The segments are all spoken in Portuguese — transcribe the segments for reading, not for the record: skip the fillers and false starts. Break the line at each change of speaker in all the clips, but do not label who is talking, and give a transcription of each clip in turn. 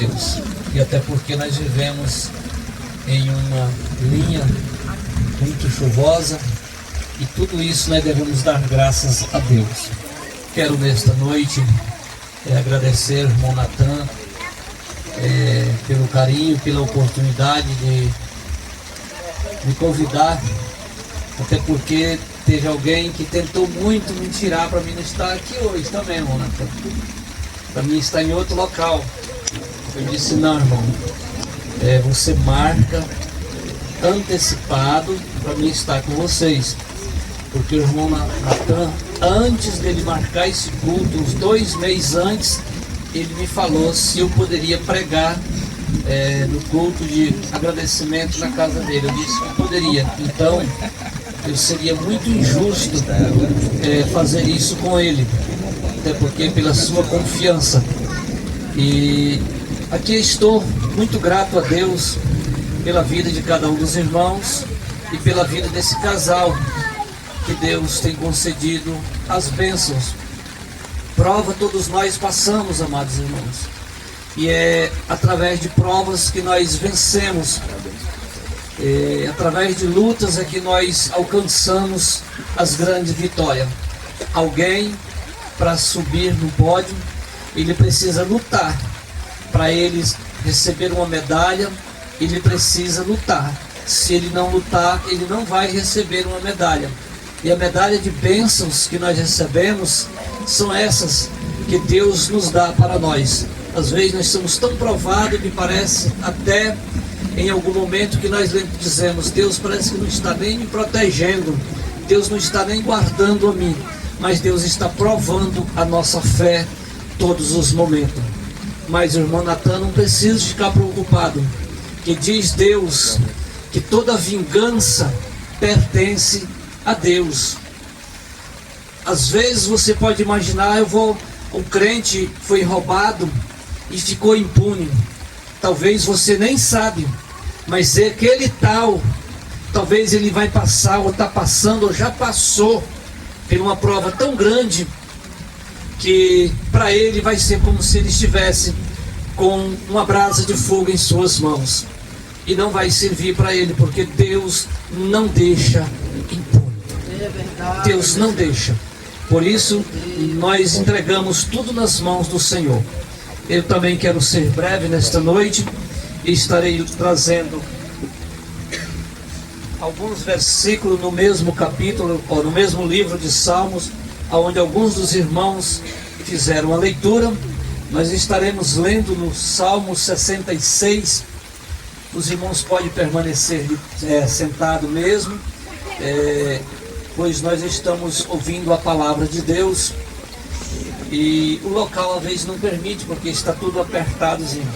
Deus. E até porque nós vivemos em uma linha muito chuvosa e tudo isso nós devemos dar graças a Deus. Quero nesta noite agradecer ao irmão Natan pelo carinho, pela oportunidade de me convidar, até porque teve alguém que tentou muito me tirar para mim não estar aqui hoje também, irmão Natan, para mim estar em outro local. Eu disse: não, irmão, você marca antecipado para mim estar com vocês, porque o irmão Natan, antes dele marcar esse culto, uns 2 meses antes, ele me falou se eu poderia pregar no culto de agradecimento na casa dele. Eu disse que poderia. Então eu seria muito injusto fazer isso com ele, até porque pela sua confiança. E aqui estou muito grato a Deus pela vida de cada um dos irmãos e pela vida desse casal que Deus tem concedido as bênçãos. Prova todos nós passamos, amados irmãos, e é através de provas que nós vencemos, através de lutas é que nós alcançamos as grandes vitórias. Alguém, para subir no pódio, ele precisa lutar. Para ele receber uma medalha, ele precisa lutar. Se ele não lutar, ele não vai receber uma medalha. E a medalha de bênçãos que nós recebemos são essas que Deus nos dá para nós. Às vezes nós somos tão provados que parece até em algum momento que nós dizemos: Deus parece que não está nem me protegendo, Deus não está nem guardando a mim. Mas Deus está provando a nossa fé todos os momentos. Mas o irmão Natan não precisa ficar preocupado, que diz Deus que toda vingança pertence a Deus. Às vezes você pode imaginar, um crente foi roubado e ficou impune. Talvez você nem sabe, mas aquele tal, talvez ele vai passar, ou está passando, ou já passou por uma prova tão grande, que para ele vai ser como se ele estivesse com uma brasa de fogo em suas mãos. E não vai servir para ele, porque Deus não deixa impune. Deus não deixa. Por isso, nós entregamos tudo nas mãos do Senhor. Eu também quero ser breve nesta noite e estarei trazendo alguns versículos no mesmo capítulo, ou no mesmo livro de Salmos, onde alguns dos irmãos fizeram a leitura. Nós estaremos lendo no Salmo 66. Os irmãos podem permanecer sentados mesmo, pois nós estamos ouvindo a palavra de Deus e o local às vezes não permite, porque está tudo apertadozinho.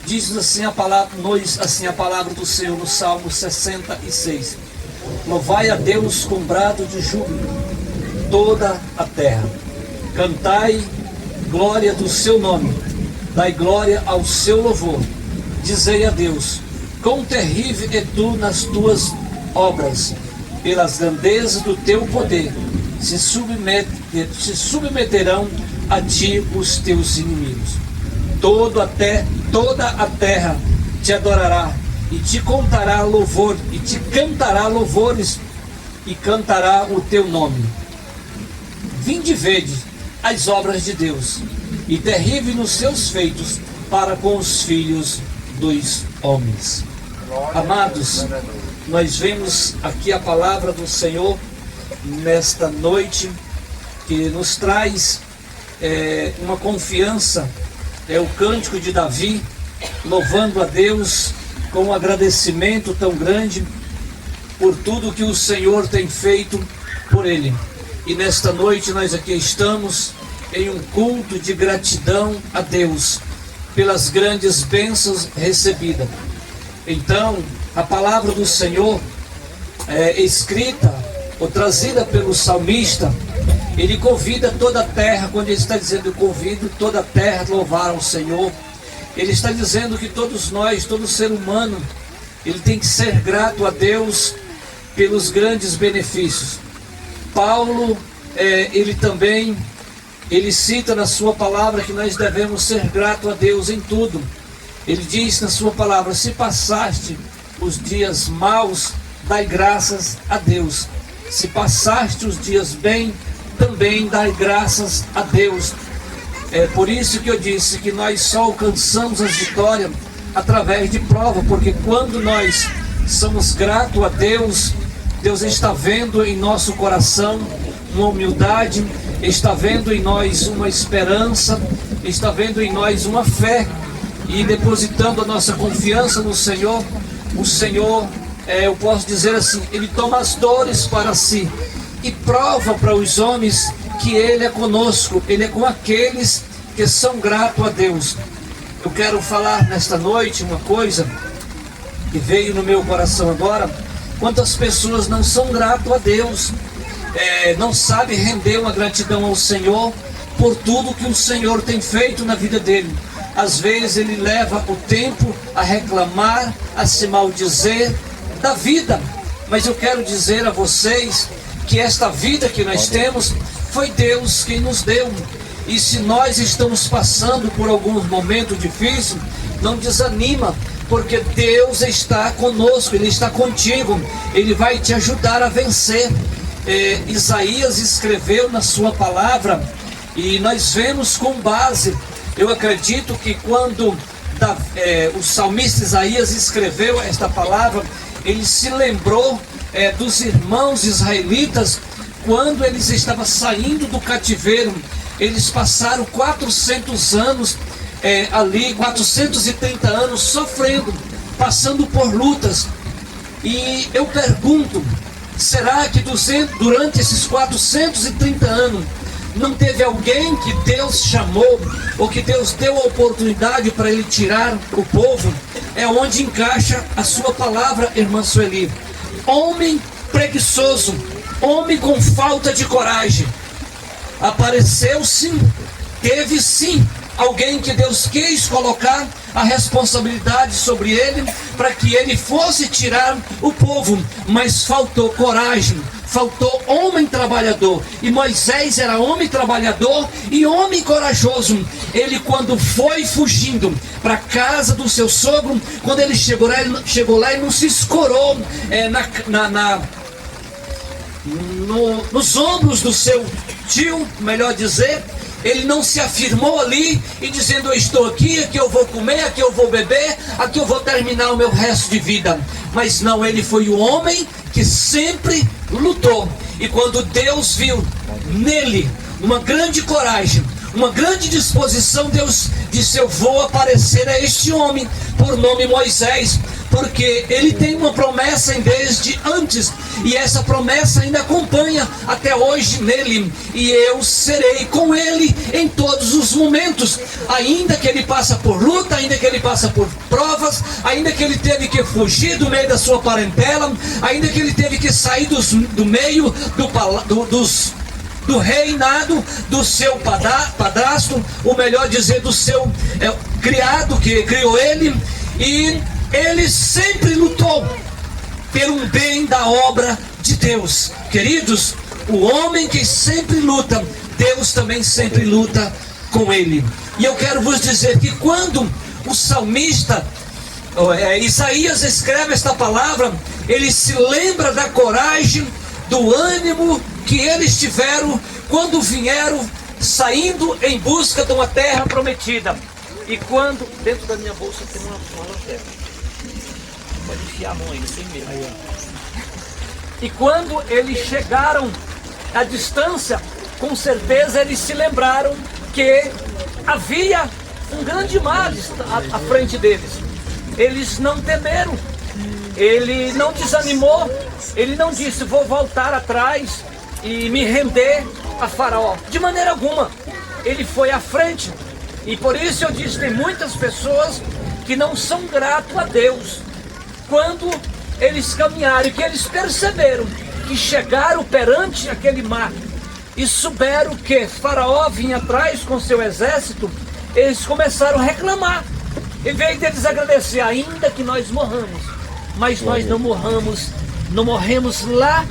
Diz assim a palavra do Senhor no Salmo 66: louvai a Deus com brado de júbilo, toda a terra, cantai glória do seu nome, dai glória ao seu louvor. Dizei a Deus: quão terrível é tu nas tuas obras, pelas grandezas do teu poder se submeterão a ti os teus inimigos. Toda a terra te adorará e te contará louvor, e te cantará louvores, e cantará o teu nome. Vinde e vede as obras de Deus, e terrível nos seus feitos para com os filhos dos homens. Amados, nós vemos aqui a palavra do Senhor nesta noite, que nos traz uma confiança. É o cântico de Davi, louvando a Deus com um agradecimento tão grande por tudo que o Senhor tem feito por ele. E nesta noite nós aqui estamos em um culto de gratidão a Deus pelas grandes bênçãos recebidas. Então, a palavra do Senhor escrita ou trazida pelo salmista, ele convida toda a terra. Quando ele está dizendo: eu convido toda a terra a louvar ao Senhor, ele está dizendo que todos nós, todo ser humano, ele tem que ser grato a Deus pelos grandes benefícios. Paulo, ele também ele cita na sua palavra que nós devemos ser gratos a Deus em tudo. Ele diz na sua palavra: se passaste os dias maus, dai graças a Deus. Se passaste os dias bem, também dai graças a Deus. É por isso que eu disse que nós só alcançamos as vitórias através de prova, porque quando nós somos gratos a Deus, Deus está vendo em nosso coração uma humildade, está vendo em nós uma esperança, está vendo em nós uma fé, e depositando a nossa confiança no Senhor, o Senhor, eu posso dizer assim, Ele toma as dores para si e prova para os homens que Ele é conosco, Ele é com aqueles que são gratos a Deus. Eu quero falar nesta noite uma coisa que veio no meu coração agora. Quantas pessoas não são gratas a Deus, não sabem render uma gratidão ao Senhor por tudo que o Senhor tem feito na vida dele. Às vezes ele leva o tempo a reclamar, a se maldizer da vida. Mas eu quero dizer a vocês que esta vida que nós temos foi Deus quem nos deu. E se nós estamos passando por algum momento difícil, não desanima, porque Deus está conosco, Ele está contigo, Ele vai te ajudar a vencer. Isaías escreveu na sua palavra, e nós vemos com base, eu acredito que quando o salmista Isaías escreveu esta palavra, ele se lembrou dos irmãos israelitas, quando eles estavam saindo do cativeiro. Eles passaram 400 anos ali, 430 anos sofrendo, passando por lutas. E eu pergunto, será que durante esses 430 anos não teve alguém que Deus chamou, ou que Deus deu a oportunidade para ele tirar o povo? É onde encaixa a sua palavra, irmã Sueli. Homem preguiçoso, homem com falta de coragem. Apareceu sim, teve sim alguém que Deus quis colocar a responsabilidade sobre ele, para que ele fosse tirar o povo, mas faltou coragem, faltou homem trabalhador. E Moisés era homem trabalhador e homem corajoso. Ele, quando foi fugindo para a casa do seu sogro, quando ele chegou lá e não se escorou nos ombros do seu tio, melhor dizer, ele não se afirmou ali e dizendo: eu estou aqui eu vou comer, aqui eu vou beber, aqui eu vou terminar o meu resto de vida. Mas não, ele foi o homem que sempre lutou. E quando Deus viu nele uma grande coragem, uma grande disposição, Deus disse: eu vou aparecer a este homem por nome Moisés, porque ele tem uma promessa desde antes, e essa promessa ainda acompanha até hoje nele, e eu serei com ele em todos os momentos, ainda que ele passe por luta, ainda que ele passe por provas, ainda que ele teve que fugir do meio da sua parentela, ainda que ele teve que sair do meio do reinado do seu padrasto, ou melhor dizer, do seu criado que criou ele, e ele sempre lutou pelo bem da obra de Deus. Queridos, o homem que sempre luta, Deus também sempre luta com ele. E eu quero vos dizer que quando o salmista Isaías escreve esta palavra, ele se lembra da coragem, do ânimo que eles tiveram quando vieram saindo em busca de uma terra prometida. E quando, dentro da minha bolsa tem uma lanterna, pode enfiar a mão aí, sem medo. E quando eles chegaram à distância, com certeza eles se lembraram que havia um grande mar à frente deles. Eles não temeram, ele não desanimou, ele não disse: vou voltar atrás e me render a Faraó. De maneira alguma, ele foi à frente. E por isso eu disse, tem muitas pessoas que não são gratos a Deus. Quando eles caminharam, que eles perceberam que chegaram perante aquele mar e souberam que Faraó vinha atrás com seu exército, eles começaram a reclamar. Em vez deles agradecer, ainda que nós morramos, mas nós não morremos lá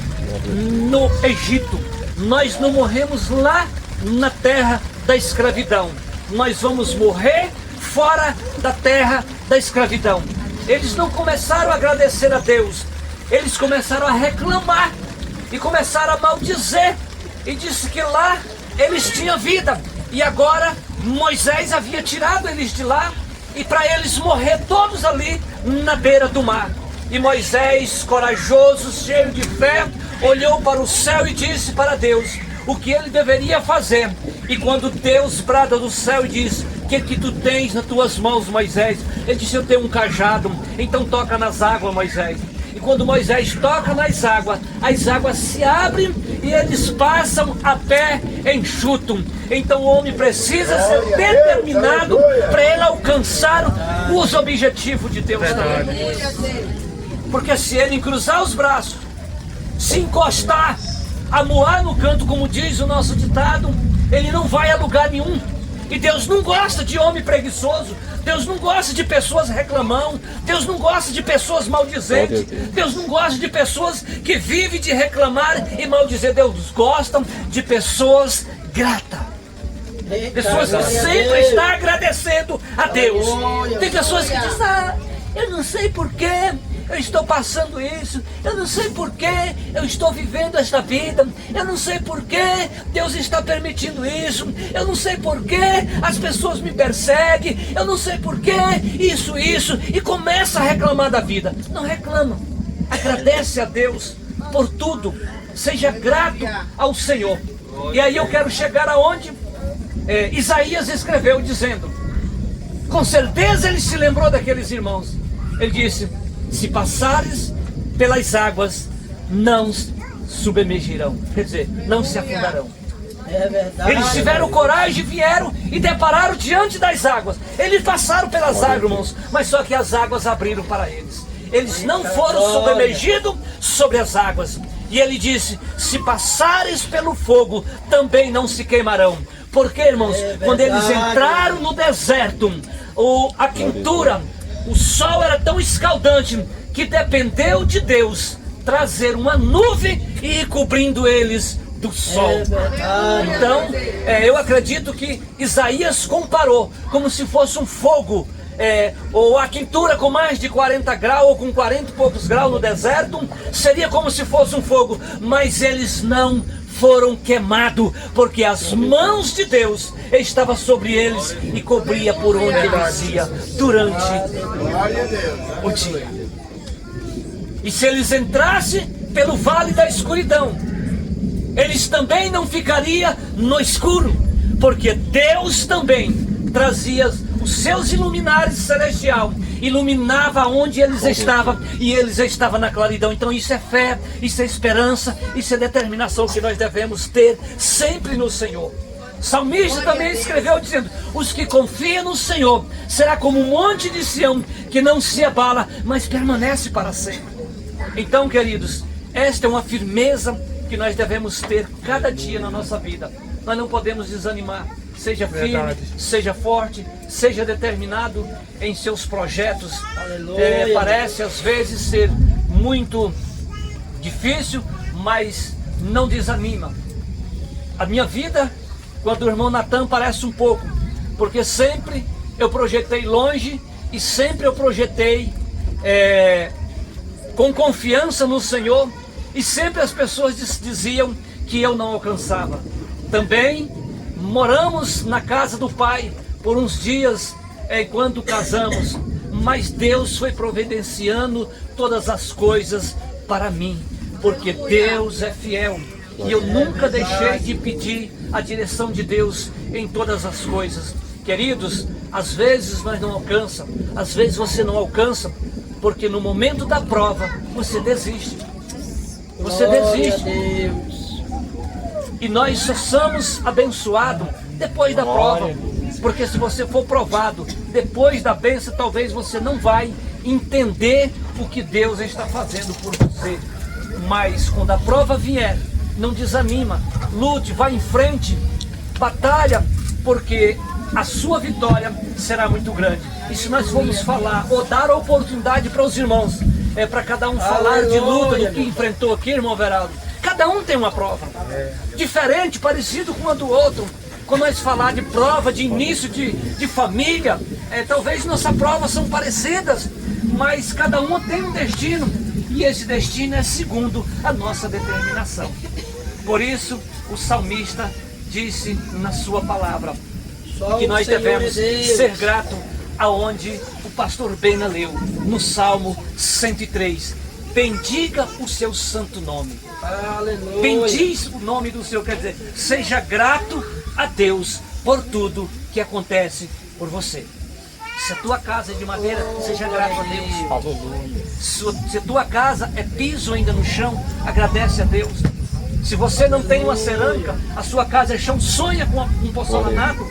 no Egito, nós não morremos lá na terra da escravidão. Nós vamos morrer fora da terra da escravidão. Eles não começaram a agradecer a Deus, eles começaram a reclamar e começaram a maldizer, e disse que lá eles tinham vida, e agora Moisés havia tirado eles de lá, e para eles morrer todos ali na beira do mar. E Moisés, corajoso, cheio de fé, olhou para o céu e disse para Deus o que ele deveria fazer. E quando Deus brada do céu e diz: o que tu tens nas tuas mãos, Moisés? Ele disse: eu tenho um cajado. Então toca nas águas, Moisés. E quando Moisés toca nas águas, as águas se abrem e eles passam a pé enxuto. Então o homem precisa ser determinado para ele alcançar os objetivos de Deus também. Porque se ele cruzar os braços, se encostar, amuar no canto, como diz o nosso ditado, ele não vai a lugar nenhum. E Deus não gosta de homem preguiçoso, Deus não gosta de pessoas reclamão, Deus não gosta de pessoas maldizentes, Deus não gosta de pessoas que vivem de reclamar e maldizer. Deus gosta de pessoas gratas, pessoas que sempre estão agradecendo a Deus. Tem pessoas que dizem: ah, eu não sei porquê eu estou passando isso, eu não sei porquê eu estou vivendo esta vida, eu não sei porquê Deus está permitindo isso, eu não sei porquê as pessoas me perseguem, eu não sei porquê isso, e começa a reclamar da vida. Não reclama, agradece a Deus por tudo, seja grato ao Senhor. E aí eu quero chegar aonde Isaías escreveu dizendo, com certeza ele se lembrou daqueles irmãos. Ele disse: se passares pelas águas, não submergirão. Quer dizer, não se afundarão.
É verdade.
Eles tiveram coragem, vieram e depararam diante das águas. Eles passaram pelas águas, irmãos, mas só que as águas abriram para eles. Eles não foram submergidos sobre as águas. E ele disse: se passares pelo fogo, também não se queimarão. Porque, irmãos, quando eles entraram no deserto, a quentura, o sol era tão escaldante que dependeu de Deus trazer uma nuvem e ir cobrindo eles do sol. Então, eu acredito que Isaías comparou como se fosse um fogo, ou a quentura com mais de 40 graus, ou com 40 e poucos graus no deserto, seria como se fosse um fogo, mas eles não foram queimados, porque as mãos de Deus estavam sobre eles e cobria por onde eles iam durante o dia. E se eles entrassem pelo vale da escuridão, eles também não ficariam no escuro, porque Deus também trazia os seus iluminares celestial, iluminava onde eles estavam, e eles estavam na claridão. Então isso é fé, isso é esperança, isso é determinação que nós devemos ter sempre no Senhor. O salmista também escreveu dizendo: os que confiam no Senhor será como um monte de Sião, que não se abala, mas permanece para sempre. Então, queridos, esta é uma firmeza que nós devemos ter cada dia na nossa vida. Nós não podemos desanimar. Seja firme, seja forte, seja determinado em seus projetos. Parece às vezes ser muito difícil, mas não desanima. A minha vida, quando o irmão Natan, parece um pouco, porque sempre eu projetei longe e sempre eu projetei com confiança no Senhor, e sempre as pessoas diziam que eu não alcançava. Também moramos na casa do Pai por uns dias enquanto casamos, mas Deus foi providenciando todas as coisas para mim, porque Deus é fiel, e eu nunca deixei de pedir a direção de Deus em todas as coisas. Queridos, às vezes nós não alcançamos, às vezes você não alcança, porque no momento da prova você desiste. Você desiste. E nós só somos abençoados depois da prova. Porque se você for provado depois da bênção, talvez você não vai entender o que Deus está fazendo por você. Mas quando a prova vier, não desanima, lute, vá em frente, batalha, porque a sua vitória será muito grande. E se nós formos falar, ou dar a oportunidade para os irmãos, para cada um falar de luta, do que enfrentou aqui, irmão Veraldo,
Cada um tem uma prova. Diferente, parecido com a do outro. Quando nós falar de prova, de início de família, talvez nossas provas são parecidas, mas cada uma tem um destino. E esse destino é segundo a nossa determinação. Por isso, o salmista disse na sua palavra que nós devemos ser gratos aonde o pastor Bena leu, no Salmo 103. Bendiga o seu santo nome.
Aleluia.
Bendiz o nome do Senhor, quer dizer, seja grato a Deus por tudo que acontece por você. Se a tua casa é de madeira, seja grato a Deus. Se a tua casa é piso ainda no chão, agradece a Deus. Se você não tem uma cerâmica, a sua casa é chão, sonha com um porcelanato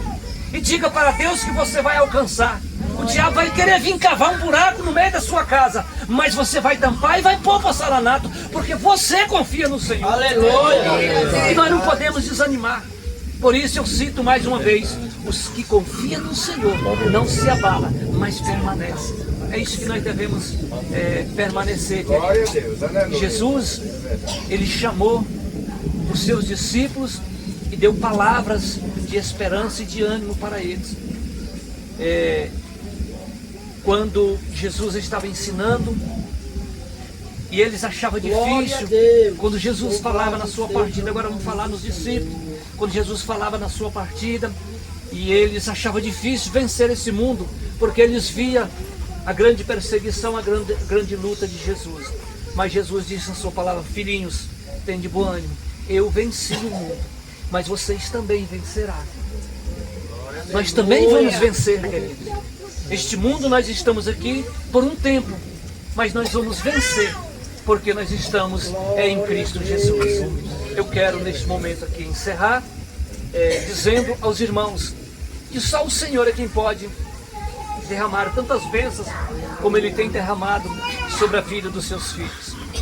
e diga para Deus que você vai alcançar. O diabo vai querer vir cavar um buraco no meio da sua casa, mas você vai tampar e vai pôr porcelanato, porque você confia no Senhor.
Aleluia.
E nós não podemos desanimar. Por isso eu cito mais uma vez: os que confiam no Senhor não se abalam, mas permanecem. É isso que nós devemos permanecer.
Glória a Deus. Aleluia.
Jesus, ele chamou os seus discípulos e deu palavras de esperança e de ânimo para eles. Quando Jesus estava ensinando e eles achavam difícil, quando Jesus falava na sua partida, agora vamos falar nos discípulos, quando Jesus falava na sua partida, e eles achavam difícil vencer esse mundo, porque eles viam a grande perseguição, a grande luta de Jesus. Mas Jesus disse na sua palavra: filhinhos, tem de bom ânimo, eu venci o mundo, mas vocês também vencerão. Nós também vamos vencer, queridos. Este mundo nós estamos aqui por um tempo, mas nós vamos vencer, porque nós estamos em Cristo Jesus. Eu quero neste momento aqui encerrar dizendo aos irmãos que só o Senhor é quem pode derramar tantas bênçãos como Ele tem derramado sobre a vida dos seus filhos.